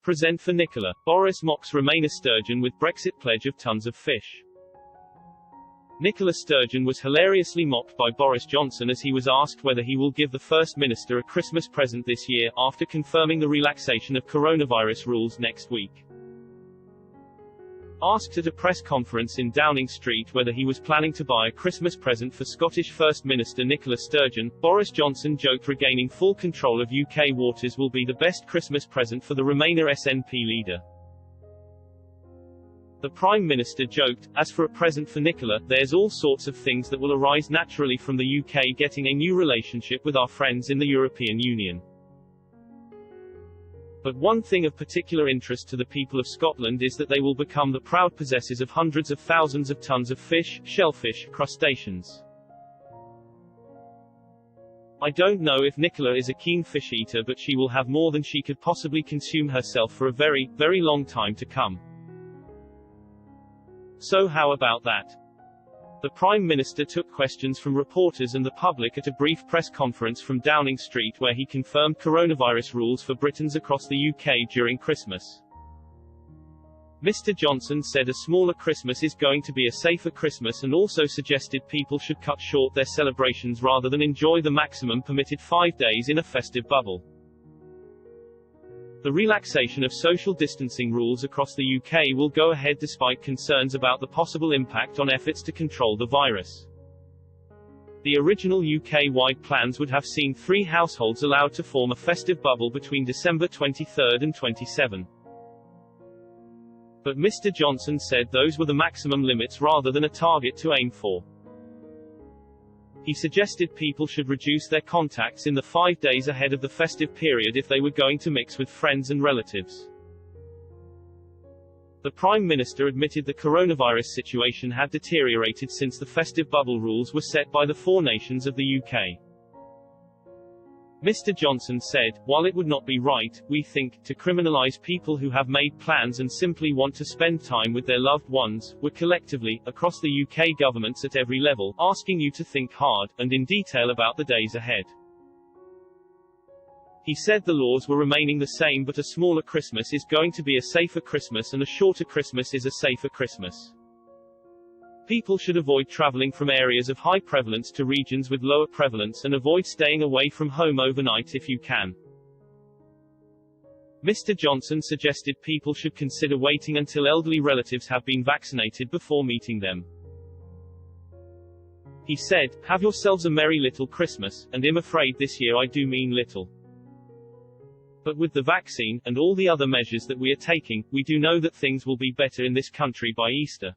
Present for Nicola. Boris mocks Remainer Sturgeon with Brexit pledge of tons of fish. Nicola Sturgeon was hilariously mocked by Boris Johnson as he was asked whether he will give the First Minister a Christmas present this year, after confirming the relaxation of coronavirus rules next week. Asked at a press conference in Downing Street whether he was planning to buy a Christmas present for Scottish First Minister Nicola Sturgeon, Boris Johnson joked regaining full control of UK waters will be the best Christmas present for the Remainer SNP leader. The Prime Minister joked, "As for a present for Nicola, there's all sorts of things that will arise naturally from the UK getting a new relationship with our friends in the European Union. But one thing of particular interest to the people of Scotland is that they will become the proud possessors of hundreds of thousands of tons of fish, shellfish, crustaceans. I don't know if Nicola is a keen fish eater, but she will have more than she could possibly consume herself for a very, very long time to come. So how about that?" The Prime Minister took questions from reporters and the public at a brief press conference from Downing Street where he confirmed coronavirus rules for Britons across the UK during Christmas. Mr. Johnson said a smaller Christmas is going to be a safer Christmas and also suggested people should cut short their celebrations rather than enjoy the maximum permitted 5 days in a festive bubble. The relaxation of social distancing rules across the UK will go ahead despite concerns about the possible impact on efforts to control the virus. The original UK-wide plans would have seen 3 households allowed to form a festive bubble between December 23 and 27. But Mr. Johnson said those were the maximum limits rather than a target to aim for. He suggested people should reduce their contacts in the 5 days ahead of the festive period if they were going to mix with friends and relatives. The Prime Minister admitted the coronavirus situation had deteriorated since the festive bubble rules were set by the 4 nations of the UK. Mr. Johnson said, "While it would not be right, we think, to criminalise people who have made plans and simply want to spend time with their loved ones, we're collectively, across the UK governments at every level, asking you to think hard, and in detail about the days ahead." He said the laws were remaining the same, but a smaller Christmas is going to be a safer Christmas and a shorter Christmas is a safer Christmas. People should avoid travelling from areas of high prevalence to regions with lower prevalence and avoid staying away from home overnight if you can. Mr. Johnson suggested people should consider waiting until elderly relatives have been vaccinated before meeting them. He said, "Have yourselves a merry little Christmas, and I'm afraid this year I do mean little. But with the vaccine, and all the other measures that we are taking, we do know that things will be better in this country by Easter."